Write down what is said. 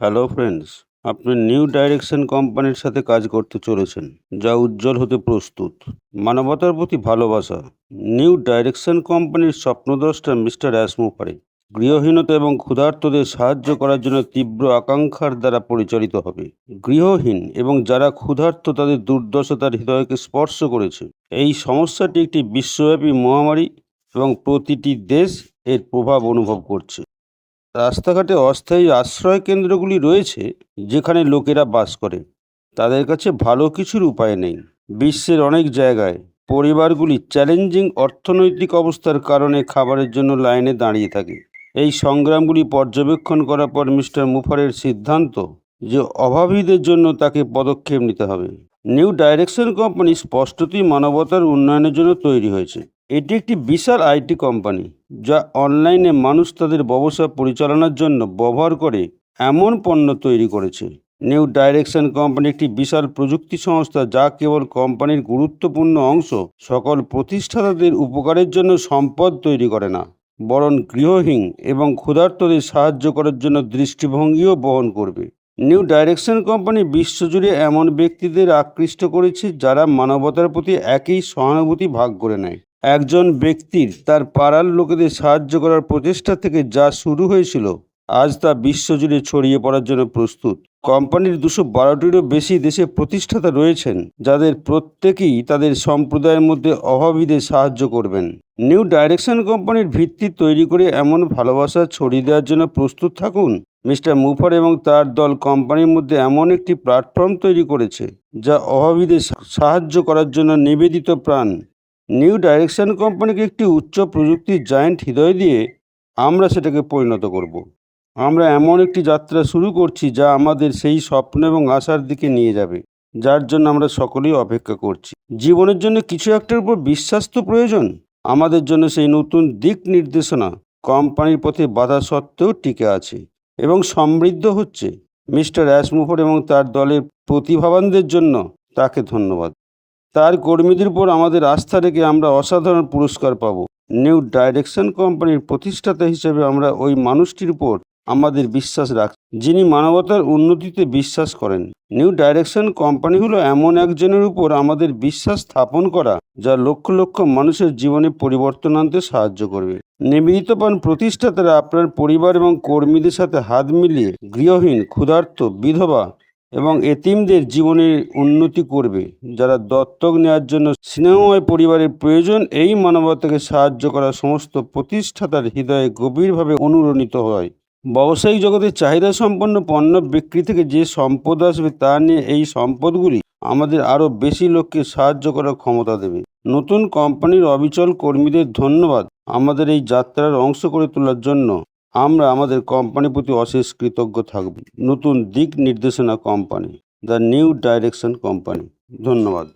Hello friends, আপনি new direction কোম্পানির সাথে কাজ করতে চলেছেন, যা উজ্জ্বল হতে প্রস্তুত। মানবতার প্রতি ভালোবাসা। নিউ ডাইরেকশন কোম্পানির স্বপ্নদ্রষ্টা মিস্টার অ্যাসমুফারে গৃহহীনতা এবং ক্ষুধার্তদের সাহায্য করার জন্য তীব্র আকাঙ্ক্ষার দ্বারা পরিচালিত হবে। গৃহহীন এবং যারা ক্ষুধার্ত তাদের দুর্দশা তার হৃদয়কে স্পর্শ করেছে। এই সমস্যাটি একটি বিশ্বব্যাপী মহামারী এবং প্রতিটি দেশ এর প্রভাব অনুভব করছে। রাস্তাঘাটে অস্থায়ী আশ্রয় কেন্দ্রগুলি রয়েছে, যেখানে লোকেরা বাস করে। তাদের কাছে ভালো কিছুর উপায় নেই। বিশ্বের অনেক জায়গায় পরিবারগুলি চ্যালেঞ্জিং অর্থনৈতিক অবস্থার কারণে খাবারের জন্য লাইনে দাঁড়িয়ে থাকে। এই সংগ্রামগুলি পর্যবেক্ষণ করার পর মিস্টার মুফারের সিদ্ধান্ত যে অভাবীদের জন্য তাকে পদক্ষেপ নিতে হবে। নিউ ডাইরেকশন কোম্পানি স্পষ্টতই মানবতার উন্নয়নের জন্য তৈরি হয়েছে। এটি একটি বিশাল আইটি কোম্পানি, যা অনলাইনে মানুষ তাদের ব্যবসা পরিচালনার জন্য ব্যবহার করে এমন পণ্য তৈরি করেছে। নিউ ডাইরেকশন কোম্পানি একটি বিশাল প্রযুক্তি সংস্থা, যা কেবল কোম্পানির গুরুত্বপূর্ণ অংশ সকল প্রতিষ্ঠাতাদের উপকারের জন্য সম্পদ তৈরি করে না, বরং গৃহহীন এবং ক্ষুধার্তদের সাহায্য করার জন্য দৃষ্টিভঙ্গিও বহন করবে। নিউ ডাইরেকশন কোম্পানি বিশ্বজুড়ে এমন ব্যক্তিদের আকৃষ্ট করেছে যারা মানবতার প্রতি একই সহানুভূতি ভাগ করে নেয়। একজন ব্যক্তির তার পাড়ার লোকেদের সাহায্য করার প্রচেষ্টা থেকে যা শুরু হয়েছিল, আজ তা বিশ্বজুড়ে ছড়িয়ে পড়ার জন্য প্রস্তুত। কোম্পানির 212টিরও বেশি দেশে প্রতিষ্ঠাতা রয়েছেন, যাদের প্রত্যেকেই তাদের সম্প্রদায়ের মধ্যে অভাবীদের সাহায্য করবেন। নিউ ডাইরেকশন কোম্পানির ভিত্তি তৈরি করে এমন ভালোবাসা ছড়িয়ে দেওয়ার জন্য প্রস্তুত থাকুন। মিস্টার মুফার এবং তার দল কোম্পানির মধ্যে এমন একটি প্ল্যাটফর্ম তৈরি করেছে, যা অভাবীদের সাহায্য করার জন্য নিবেদিত প্রাণ। নিউ ডাইরেকশন কোম্পানিকে একটি উচ্চ প্রযুক্তির জায়ান্ট হৃদয় দিয়ে আমরা সেটাকে পরিণত করব। আমরা এমন একটি যাত্রা শুরু করছি যা আমাদের সেই স্বপ্ন এবং আশার দিকে নিয়ে যাবে, যার জন্য আমরা সকলেই অপেক্ষা করছি। জীবনের জন্য কিছু একটার উপর বিশ্বাস তো প্রয়োজন। আমাদের জন্য সেই নতুন দিক নির্দেশনা কোম্পানির পথে বাধা সত্ত্বেও টিকে আছে এবং সমৃদ্ধ হচ্ছে। মিস্টার অ্যাসমুফার এবং তার দলের প্রতিভাবানদের জন্য তাকে ধন্যবাদ। তার কর্মীদের উপর আমাদের আস্থা রেখে আমরা অসাধারণ পুরস্কার পাব। নিউ ডাইরেকশন কোম্পানির প্রতিষ্ঠাতা হিসেবে আমরা ওই মানুষটির উপর আমাদের বিশ্বাস রাখি, যিনি মানবতার উন্নতিতে বিশ্বাস করেন। নিউ ডাইরেকশন কোম্পানি হলো এমন একজনের উপর আমাদের বিশ্বাস স্থাপন করা, যা লক্ষ লক্ষ মানুষের জীবনে পরিবর্তন আনতে সাহায্য করবে। নিবেদিতপ্রাণ প্রতিষ্ঠাতারা আপনার পরিবার এবং কর্মীদের সাথে হাত মিলিয়ে গৃহহীন, ক্ষুধার্ত, বিধবা এবং এতিমদের জীবনের উন্নতি করবে। যারা দত্তক নেওয়ার জন্য স্নেহময় পরিবারের প্রয়োজন, এই মানবতাকে সাহায্য করা সমস্ত প্রতিষ্ঠাতার হৃদয়ে গভীরভাবে অনুরণিত হয়। ব্যবসায়িক জগতে চাহিদা সম্পন্ন পণ্য বিক্রি থেকে যে সম্পদ আসবে, তা নিয়ে এই সম্পদগুলি আমাদের আরও বেশি লোককে সাহায্য করার ক্ষমতা দেবে। নতুন কোম্পানির অবিচল কর্মীদের ধন্যবাদ আমাদের এই যাত্রার অংশ করে তোলার জন্য। আমরা আমাদের কোম্পানির প্রতি অশেষ কৃতজ্ঞ থাকব। নতুন দিক নির্দেশনা company, the new direction company. ধন্যবাদ।